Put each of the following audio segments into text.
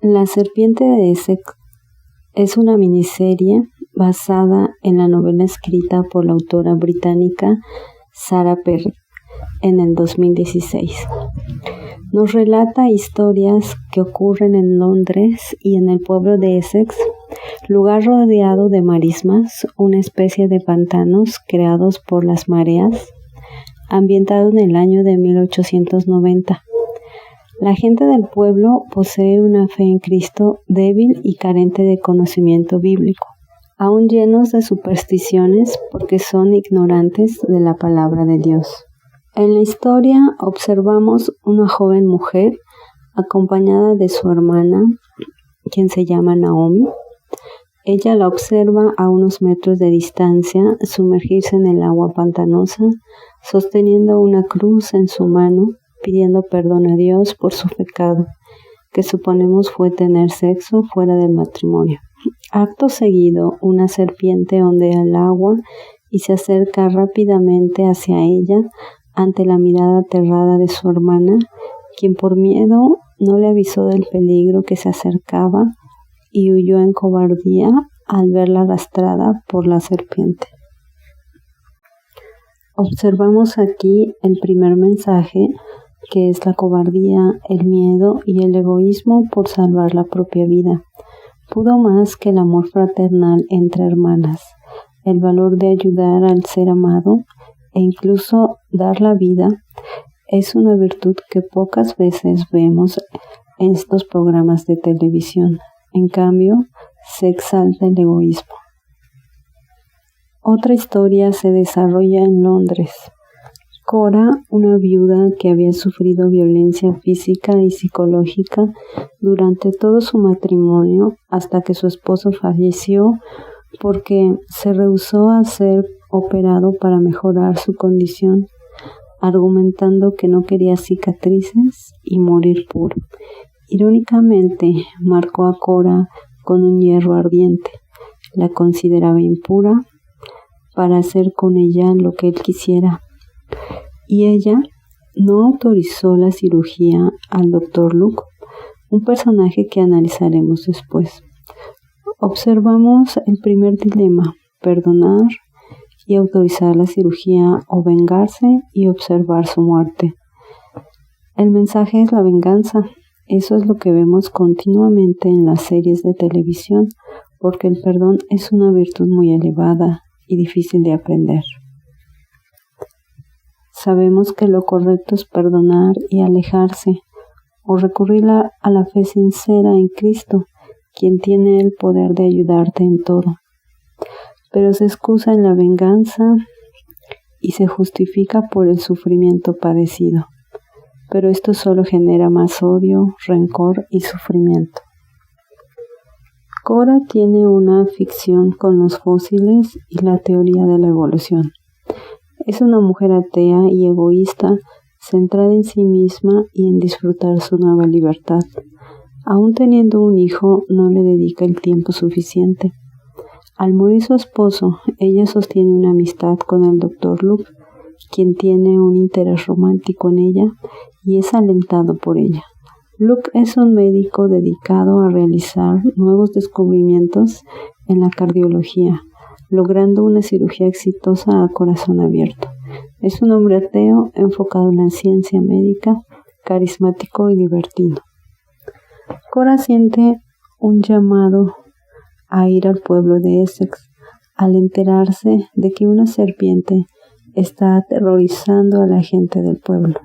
La serpiente de Essex es una miniserie basada en la novela escrita por la autora británica Sarah Perry en el 2016. Nos relata historias que ocurren en Londres y en el pueblo de Essex, lugar rodeado de marismas, una especie de pantanos creados por las mareas, ambientado en el año de 1890. La gente del pueblo posee una fe en Cristo débil y carente de conocimiento bíblico, aún llenos de supersticiones porque son ignorantes de la palabra de Dios. En la historia observamos una joven mujer acompañada de su hermana, quien se llama Naomi. Ella la observa a unos metros de distancia sumergirse en el agua pantanosa, sosteniendo una cruz en su mano, pidiendo perdón a Dios por su pecado, que suponemos fue tener sexo fuera del matrimonio. Acto seguido, una serpiente ondea el agua y se acerca rápidamente hacia ella ante la mirada aterrada de su hermana, quien por miedo no le avisó del peligro que se acercaba y huyó en cobardía al verla arrastrada por la serpiente. Observamos aquí el primer mensaje, que es la cobardía, el miedo y el egoísmo por salvar la propia vida. Pudo más que el amor fraternal entre hermanas, el valor de ayudar al ser amado e incluso dar la vida es una virtud que pocas veces vemos en estos programas de televisión. En cambio, se exalta el egoísmo. Otra historia se desarrolla en Londres. Cora, una viuda que había sufrido violencia física y psicológica durante todo su matrimonio hasta que su esposo falleció porque se rehusó a ser operado para mejorar su condición, argumentando que no quería cicatrices y morir puro. Irónicamente, marcó a Cora con un hierro ardiente. La consideraba impura para hacer con ella lo que él quisiera. Y ella no autorizó la cirugía al Dr. Luke, un personaje que analizaremos después. Observamos el primer dilema: perdonar y autorizar la cirugía o vengarse y observar su muerte. El mensaje es la venganza. Eso es lo que vemos continuamente en las series de televisión, porque el perdón es una virtud muy elevada y difícil de aprender. Sabemos que lo correcto es perdonar y alejarse, o recurrir a la fe sincera en Cristo, quien tiene el poder de ayudarte en todo. Pero se excusa en la venganza y se justifica por el sufrimiento padecido. Pero esto solo genera más odio, rencor y sufrimiento. Cora tiene una ficción con los fósiles y la teoría de la evolución. Es una mujer atea y egoísta, centrada en sí misma y en disfrutar su nueva libertad. Aún teniendo un hijo, no le dedica el tiempo suficiente. Al morir su esposo, ella sostiene una amistad con el Dr. Luke, quien tiene un interés romántico en ella y es alentado por ella. Luke es un médico dedicado a realizar nuevos descubrimientos en la cardiología, logrando una cirugía exitosa a corazón abierto. Es un hombre ateo enfocado en la ciencia médica, carismático y divertido. Cora siente un llamado a ir al pueblo de Essex al enterarse de que una serpiente está aterrorizando a la gente del pueblo.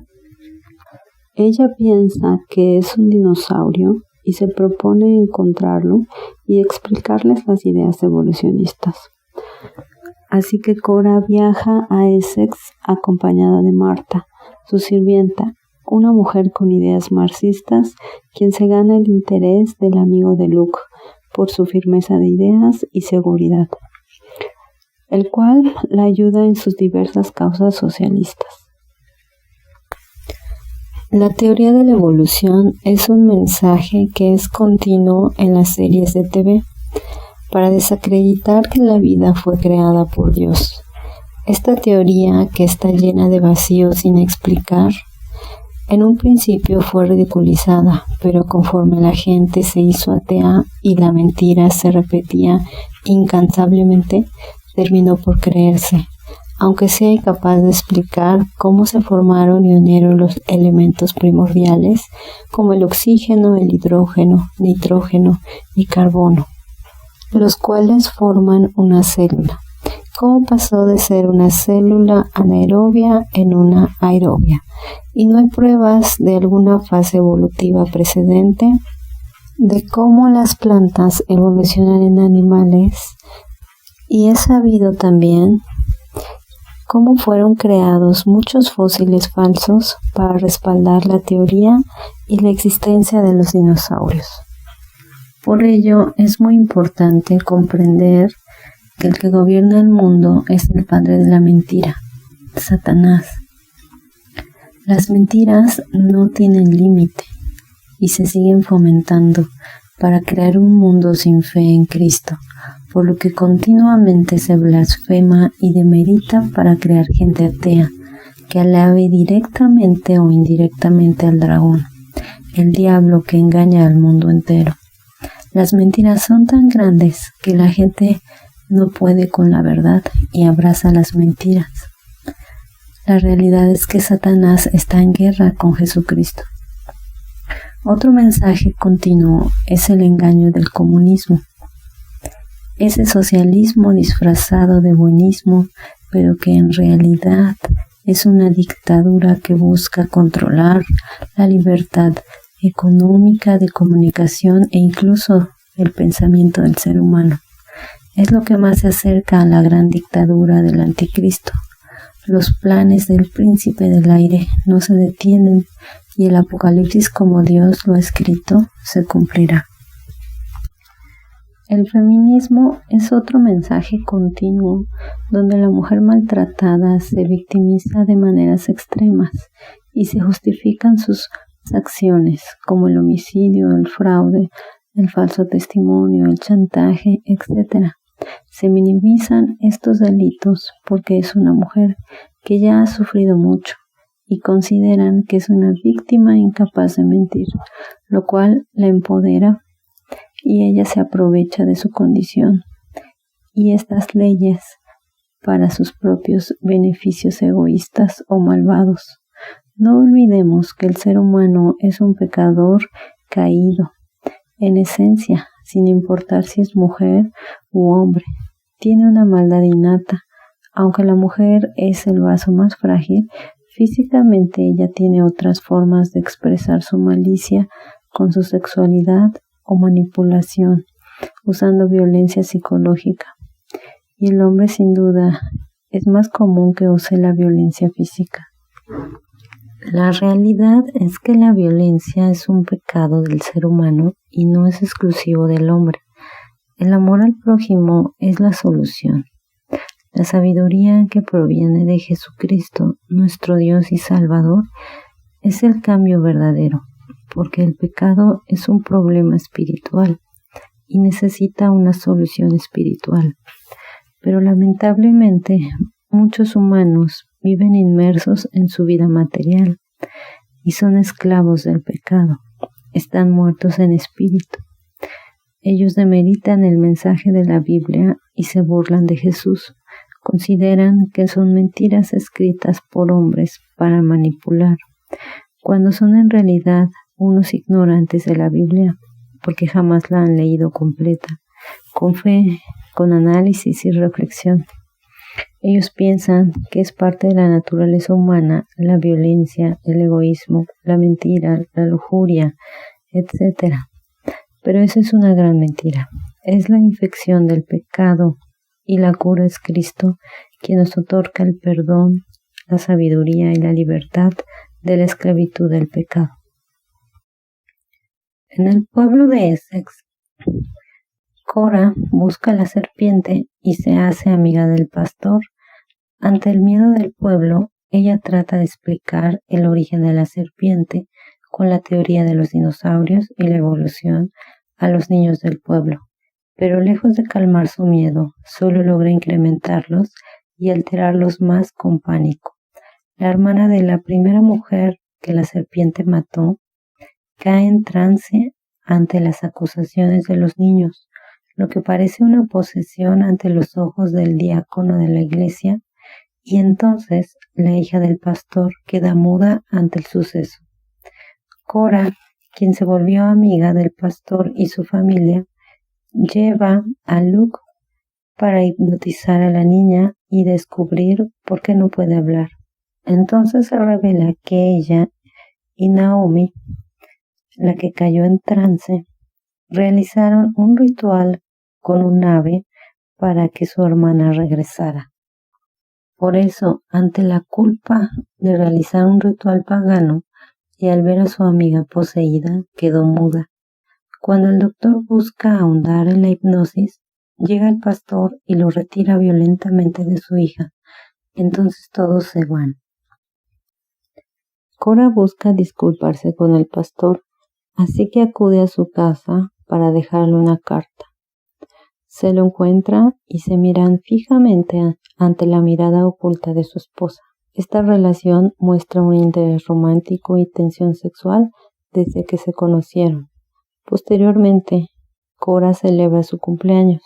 Ella piensa que es un dinosaurio y se propone encontrarlo y explicarles las ideas evolucionistas. Así que Cora viaja a Essex acompañada de Marta, su sirvienta, una mujer con ideas marxistas, quien se gana el interés del amigo de Luke por su firmeza de ideas y seguridad, el cual la ayuda en sus diversas causas socialistas. La teoría de la evolución es un mensaje que es continuo en las series de TV para desacreditar que la vida fue creada por Dios. Esta teoría, que está llena de vacíos sin explicar, En un principio fue ridiculizada, pero conforme la gente se hizo atea y la mentira se repetía incansablemente, terminó por creerse, aunque sea incapaz de explicar cómo se formaron y unieron los elementos primordiales como el oxígeno, el hidrógeno, nitrógeno y carbono, los cuales forman una célula. ¿Cómo pasó de ser una célula anaerobia en una aerobia? Y no hay pruebas de alguna fase evolutiva precedente de cómo las plantas evolucionan en animales, y es sabido también cómo fueron creados muchos fósiles falsos para respaldar la teoría y la existencia de los dinosaurios. Por ello, es muy importante comprender que el que gobierna el mundo es el padre de la mentira, Satanás. Las mentiras no tienen límite y se siguen fomentando para crear un mundo sin fe en Cristo, por lo que continuamente se blasfema y demerita para crear gente atea que alabe directamente o indirectamente al dragón, el diablo que engaña al mundo entero. Las mentiras son tan grandes que la gente no puede con la verdad y abraza las mentiras. La realidad es que Satanás está en guerra con Jesucristo. Otro mensaje continuo es el engaño del comunismo. Ese socialismo disfrazado de buenismo, pero que en realidad es una dictadura que busca controlar la libertad económica, de comunicación e incluso el pensamiento del ser humano. Es lo que más se acerca a la gran dictadura del anticristo. Los planes del príncipe del aire no se detienen y el apocalipsis, como Dios lo ha escrito, se cumplirá. El feminismo es otro mensaje continuo donde la mujer maltratada se victimiza de maneras extremas y se justifican sus acciones como el homicidio, el fraude, el falso testimonio, el chantaje, etc. Se minimizan estos delitos porque es una mujer que ya ha sufrido mucho y consideran que es una víctima incapaz de mentir, lo cual la empodera y ella se aprovecha de su condición y estas leyes para sus propios beneficios egoístas o malvados. No olvidemos que el ser humano es un pecador caído, en esencia, sin importar si es mujer u hombre. Tiene una maldad innata. Aunque la mujer es el vaso más frágil, físicamente ella tiene otras formas de expresar su malicia con su sexualidad o manipulación, usando violencia psicológica. Y el hombre, sin duda, es más común que use la violencia física. La realidad es que la violencia es un pecado del ser humano y no es exclusivo del hombre. El amor al prójimo es la solución. La sabiduría que proviene de Jesucristo, nuestro Dios y Salvador, es el cambio verdadero, porque el pecado es un problema espiritual y necesita una solución espiritual. Pero lamentablemente, muchos humanos viven inmersos en su vida material y son esclavos del pecado. Están muertos en espíritu. Ellos demeritan el mensaje de la Biblia y se burlan de Jesús. Consideran que son mentiras escritas por hombres para manipular, cuando son en realidad unos ignorantes de la Biblia, porque jamás la han leído completa, con fe, con análisis y reflexión. Ellos piensan que es parte de la naturaleza humana la violencia, el egoísmo, la mentira, la lujuria, etc. Pero esa es una gran mentira. Es la infección del pecado y la cura es Cristo, quien nos otorga el perdón, la sabiduría y la libertad de la esclavitud del pecado. En el pueblo de Essex, Cora busca a la serpiente y se hace amiga del pastor. Ante el miedo del pueblo, ella trata de explicar el origen de la serpiente con la teoría de los dinosaurios y la evolución a los niños del pueblo. Pero lejos de calmar su miedo, solo logra incrementarlos y alterarlos más con pánico. La hermana de la primera mujer que la serpiente mató, cae en trance ante las acusaciones de los niños, lo que parece una posesión ante los ojos del diácono de la iglesia, y entonces la hija del pastor queda muda ante el suceso. Cora, quien se volvió amiga del pastor y su familia, lleva a Luke para hipnotizar a la niña y descubrir por qué no puede hablar. Entonces se revela que ella y Naomi, la que cayó en trance, realizaron un ritual con un ave para que su hermana regresara. Por eso, ante la culpa de realizar un ritual pagano y al ver a su amiga poseída, quedó muda. Cuando el doctor busca ahondar en la hipnosis, llega el pastor y lo retira violentamente de su hija. Entonces todos se van. Cora busca disculparse con el pastor, así que acude a su casa para dejarle una carta. Se lo encuentra y se miran fijamente ante la mirada oculta de su esposa. Esta relación muestra un interés romántico y tensión sexual desde que se conocieron. Posteriormente, Cora celebra su cumpleaños.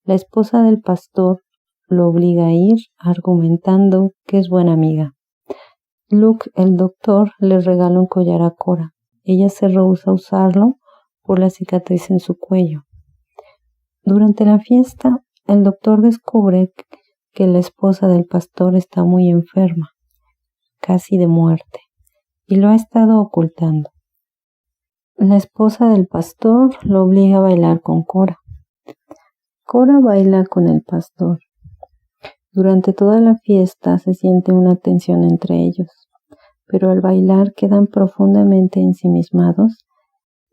La esposa del pastor lo obliga a ir, argumentando que es buena amiga. Luke, el doctor, le regala un collar a Cora. Ella se rehúsa a usarlo por la cicatriz en su cuello. Durante la fiesta, el doctor descubre que la esposa del pastor está muy enferma, casi de muerte, y lo ha estado ocultando. La esposa del pastor lo obliga a bailar con Cora. Cora baila con el pastor. Durante toda la fiesta se siente una tensión entre ellos, pero al bailar quedan profundamente ensimismados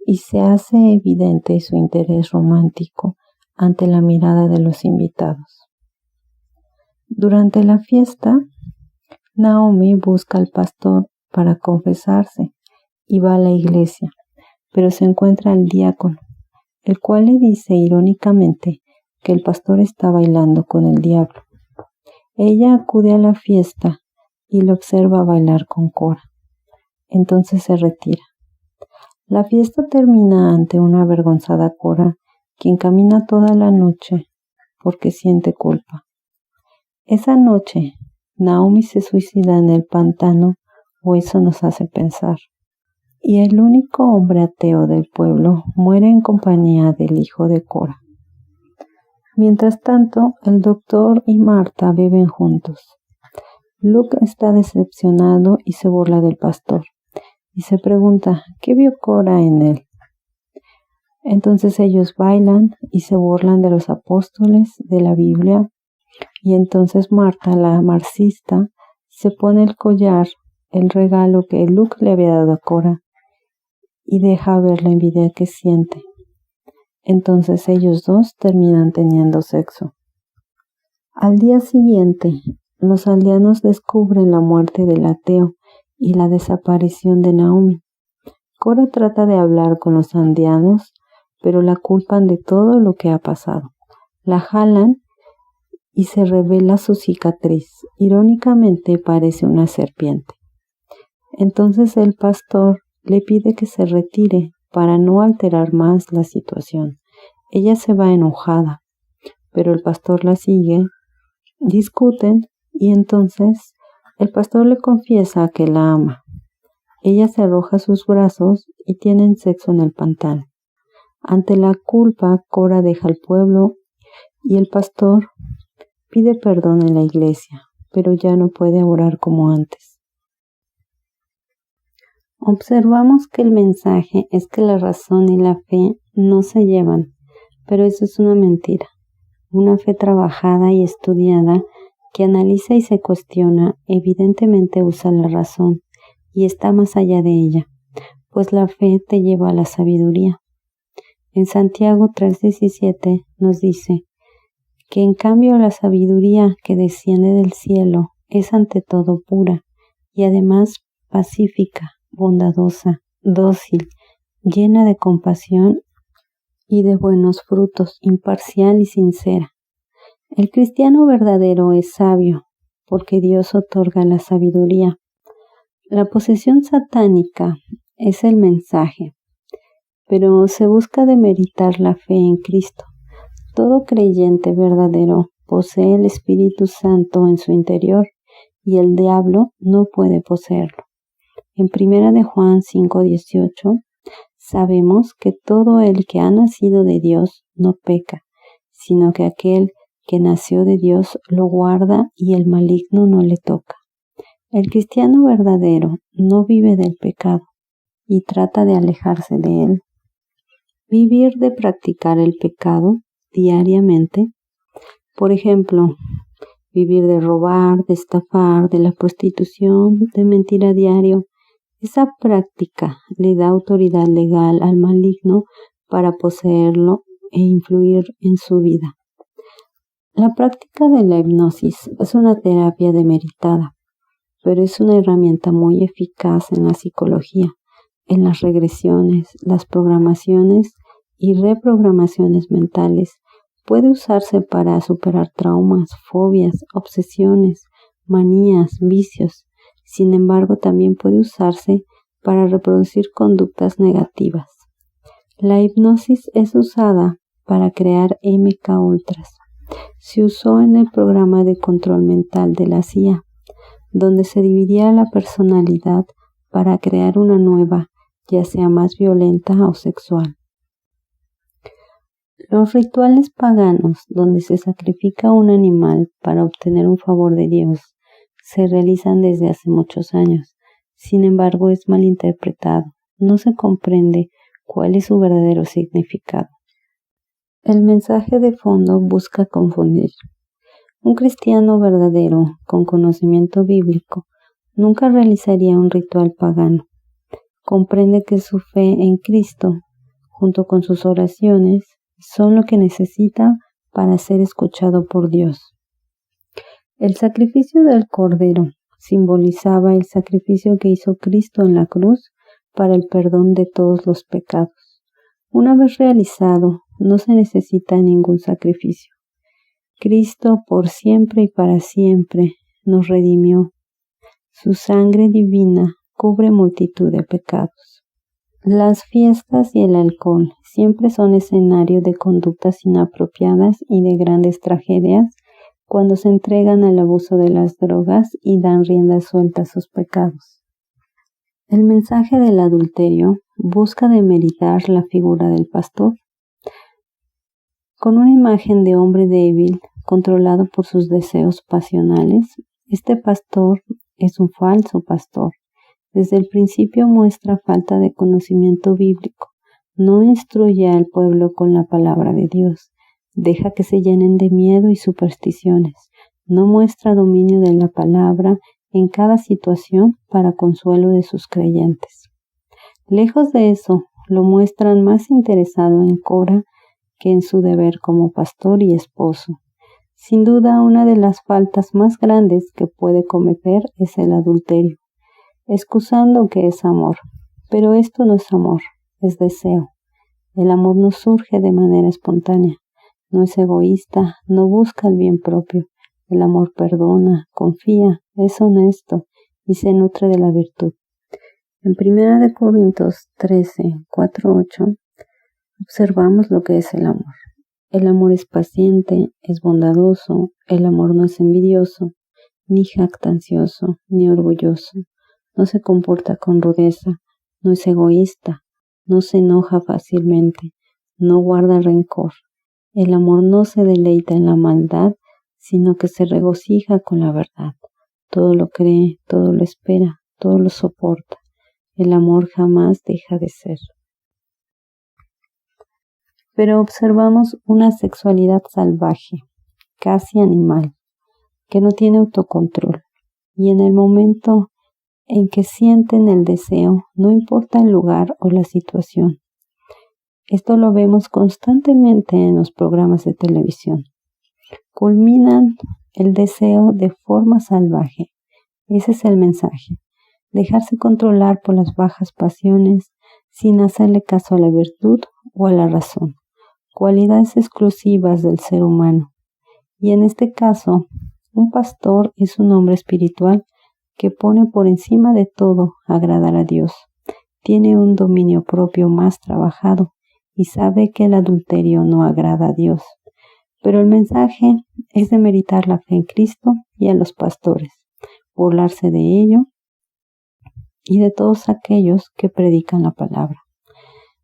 y se hace evidente su interés romántico ante la mirada de los invitados. Durante la fiesta, Naomi busca al pastor para confesarse y va a la iglesia, pero se encuentra al diácono, el cual le dice irónicamente que el pastor está bailando con el diablo. Ella acude a la fiesta y lo observa bailar con Cora. Entonces se retira. La fiesta termina ante una avergonzada Cora, quien camina toda la noche porque siente culpa. Esa noche, Naomi se suicida en el pantano, o eso nos hace pensar. Y el único hombre ateo del pueblo muere en compañía del hijo de Cora. Mientras tanto, el doctor y Marta beben juntos. Luke está decepcionado y se burla del pastor, y se pregunta ¿qué vio Cora en él? Entonces ellos bailan y se burlan de los apóstoles de la Biblia, y entonces Marta, la marxista, se pone el collar, el regalo que Luke le había dado a Cora, y deja ver la envidia que siente. Entonces ellos dos terminan teniendo sexo. Al día siguiente, los aldeanos descubren la muerte del ateo y la desaparición de Naomi. Cora trata de hablar con los aldeanos, pero la culpan de todo lo que ha pasado. La jalan y se revela su cicatriz. Irónicamente parece una serpiente. Entonces el pastor le pide que se retire para no alterar más la situación. Ella se va enojada, pero el pastor la sigue, discuten y entonces el pastor le confiesa que la ama. Ella se arroja a sus brazos y tienen sexo en el pantano. Ante la culpa, Cora deja el pueblo y el pastor pide perdón en la iglesia, pero ya no puede orar como antes. Observamos que el mensaje es que la razón y la fe no se llevan, pero eso es una mentira. Una fe trabajada y estudiada que analiza y se cuestiona evidentemente usa la razón y está más allá de ella, pues la fe te lleva a la sabiduría. En Santiago 3:17 nos dice que en cambio la sabiduría que desciende del cielo es ante todo pura y además pacífica, bondadosa, dócil, llena de compasión y de buenos frutos, imparcial y sincera. El cristiano verdadero es sabio, porque Dios otorga la sabiduría. La posesión satánica es el mensaje, pero se busca demeritar la fe en Cristo. Todo creyente verdadero posee el Espíritu Santo en su interior y el diablo no puede poseerlo. En 1 de Juan 5:18 sabemos que todo el que ha nacido de Dios no peca, sino que aquel que nació de Dios lo guarda y el maligno no le toca. El cristiano verdadero no vive del pecado y trata de alejarse de él. Vivir de practicar el pecado diariamente, por ejemplo, vivir de robar, de estafar, de la prostitución, de mentir a diario, esa práctica le da autoridad legal al maligno para poseerlo e influir en su vida. La práctica de la hipnosis es una terapia demeritada, pero es una herramienta muy eficaz en la psicología, en las regresiones, las programaciones y reprogramaciones mentales. Puede usarse para superar traumas, fobias, obsesiones, manías, vicios. Sin embargo, también puede usarse para reproducir conductas negativas. La hipnosis es usada para crear MKUltras. Se usó en el programa de control mental de la CIA, donde se dividía la personalidad para crear una nueva, ya sea más violenta o sexual. Los rituales paganos, donde se sacrifica un animal para obtener un favor de Dios, se realizan desde hace muchos años. Sin embargo, es mal interpretado. No se comprende cuál es su verdadero significado. El mensaje de fondo busca confundir. Un cristiano verdadero, con conocimiento bíblico, nunca realizaría un ritual pagano. Comprende que su fe en Cristo, junto con sus oraciones, son lo que necesita para ser escuchado por Dios. El sacrificio del Cordero simbolizaba el sacrificio que hizo Cristo en la cruz para el perdón de todos los pecados. Una vez realizado, no se necesita ningún sacrificio. Cristo por siempre y para siempre nos redimió. Su sangre divina cubre multitud de pecados. Las fiestas y el alcohol siempre son escenario de conductas inapropiadas y de grandes tragedias cuando se entregan al abuso de las drogas y dan rienda suelta a sus pecados. El mensaje del adulterio busca demeritar la figura del pastor. Con una imagen de hombre débil, controlado por sus deseos pasionales, este pastor es un falso pastor. Desde el principio muestra falta de conocimiento bíblico, no instruye al pueblo con la palabra de Dios, deja que se llenen de miedo y supersticiones, no muestra dominio de la palabra en cada situación para consuelo de sus creyentes. Lejos de eso, lo muestran más interesado en Cora que en su deber como pastor y esposo. Sin duda, una de las faltas más grandes que puede cometer es el adulterio, excusando que es amor. Pero esto no es amor, es deseo. El amor no surge de manera espontánea, no es egoísta, no busca el bien propio. El amor perdona, confía, es honesto y se nutre de la virtud. En 1 Corintios 13, 4, 8, observamos lo que es el amor. El amor es paciente, es bondadoso, el amor no es envidioso, ni jactancioso, ni orgulloso, no se comporta con rudeza, no es egoísta, no se enoja fácilmente, no guarda rencor. El amor no se deleita en la maldad, sino que se regocija con la verdad. Todo lo cree, todo lo espera, todo lo soporta. El amor jamás deja de ser. Pero observamos una sexualidad salvaje, casi animal, que no tiene autocontrol, y en el momento en que sienten el deseo, no importa el lugar o la situación. Esto lo vemos constantemente en los programas de televisión. Culminan el deseo de forma salvaje. Ese es el mensaje. Dejarse controlar por las bajas pasiones sin hacerle caso a la virtud o a la razón. Cualidades exclusivas del ser humano. Y en este caso, un pastor es un hombre espiritual que pone por encima de todo agradar a Dios. Tiene un dominio propio más trabajado y sabe que el adulterio no agrada a Dios. Pero el mensaje es de meritar la fe en Cristo y a los pastores, burlarse de ello y de todos aquellos que predican la palabra.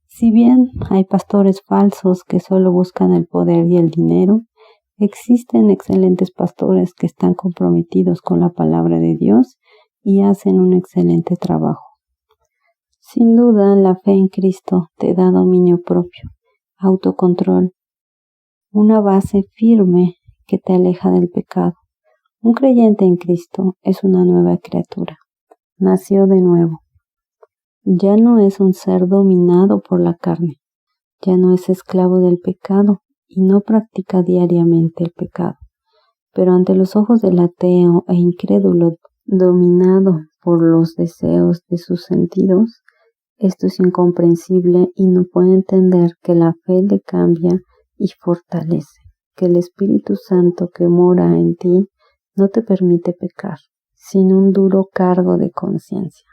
Si bien hay pastores falsos que solo buscan el poder y el dinero, existen excelentes pastores que están comprometidos con la palabra de Dios y hacen un excelente trabajo. Sin duda, la fe en Cristo te da dominio propio, autocontrol, una base firme que te aleja del pecado. Un creyente en Cristo es una nueva criatura. Nació de nuevo. Ya no es un ser dominado por la carne. Ya no es esclavo del pecado y no practica diariamente el pecado. Pero ante los ojos del ateo e incrédulo dominado por los deseos de sus sentidos, esto es incomprensible y no puede entender que la fe le cambia y fortalece, que el Espíritu Santo que mora en ti no te permite pecar, sin un duro cargo de conciencia.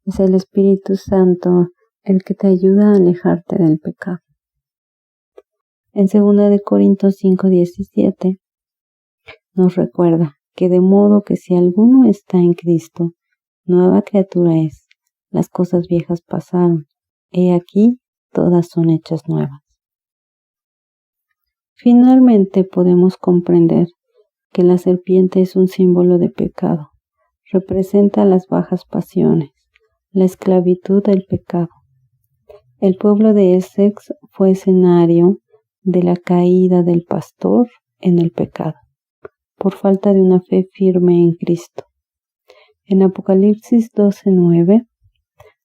Es el Espíritu Santo el que te ayuda a alejarte del pecado. En 2 Corintios 5:17 nos recuerda que de modo que si alguno está en Cristo, nueva criatura es. Las cosas viejas pasaron, he aquí todas son hechas nuevas. Finalmente podemos comprender que la serpiente es un símbolo de pecado, representa las bajas pasiones, la esclavitud del pecado. El pueblo de Essex fue escenario de la caída del pastor en el pecado, por falta de una fe firme en Cristo. En Apocalipsis 12:9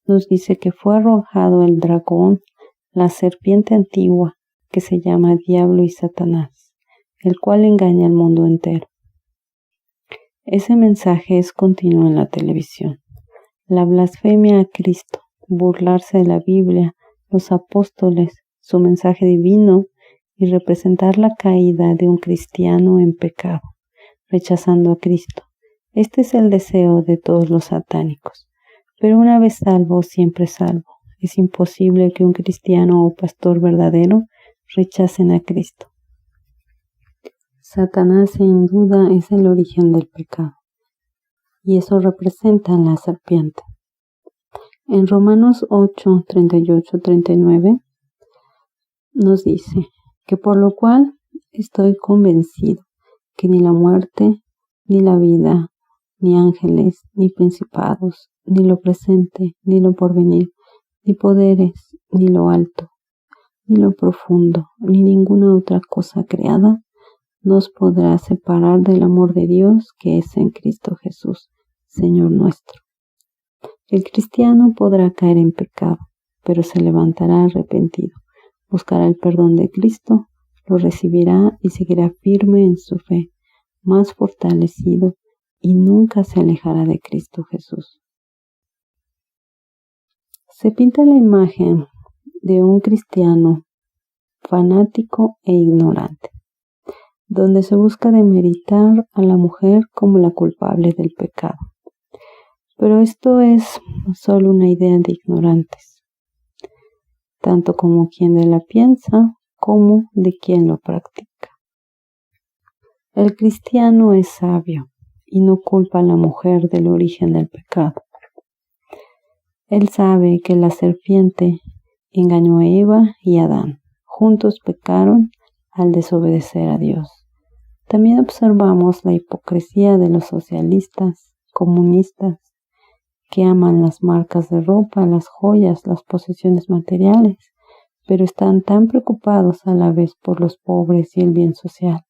nos dice que fue arrojado el dragón, la serpiente antigua, que se llama Diablo y Satanás, el cual engaña al mundo entero. Ese mensaje es continuo en la televisión. La blasfemia a Cristo, burlarse de la Biblia, los apóstoles, su mensaje divino y representar la caída de un cristiano en pecado, rechazando a Cristo. Este es el deseo de todos los satánicos. Pero una vez salvo, siempre salvo. Es imposible que un cristiano o pastor verdadero rechacen a Cristo. Satanás sin duda es el origen del pecado, y eso representa la serpiente. En Romanos 8, 38, 39 nos dice que por lo cual estoy convencido que ni la muerte, ni la vida, ni ángeles, ni principados, ni lo presente, ni lo porvenir, ni poderes, ni lo alto, ni lo profundo, ni ninguna otra cosa creada nos podrá separar del amor de Dios que es en Cristo Jesús, Señor nuestro. El cristiano podrá caer en pecado, pero se levantará arrepentido, buscará el perdón de Cristo, lo recibirá y seguirá firme en su fe, más fortalecido, y nunca se alejará de Cristo Jesús. Se pinta la imagen de un cristiano fanático e ignorante, donde se busca demeritar a la mujer como la culpable del pecado. Pero esto es solo una idea de ignorantes, tanto como quien la piensa como de quien lo practica. El cristiano es sabio y no culpa a la mujer del origen del pecado. Él sabe que la serpiente engañó a Eva y a Adán. Juntos pecaron al desobedecer a Dios. También observamos la hipocresía de los socialistas, comunistas, que aman las marcas de ropa, las joyas, las posesiones materiales, pero están tan preocupados a la vez por los pobres y el bien social.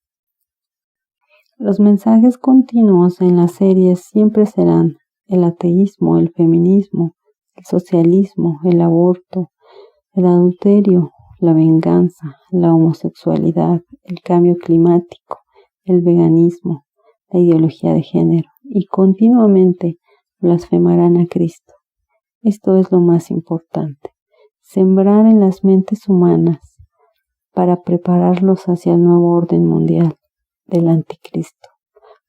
Los mensajes continuos en la serie siempre serán el ateísmo, el feminismo, el socialismo, el aborto, el adulterio, la venganza, la homosexualidad, el cambio climático, el veganismo, la ideología de género, y continuamente blasfemarán a Cristo. Esto es lo más importante, sembrar en las mentes humanas para prepararlos hacia el nuevo orden mundial del anticristo,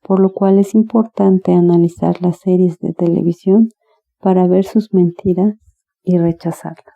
por lo cual es importante analizar las series de televisión para ver sus mentiras y rechazarlas.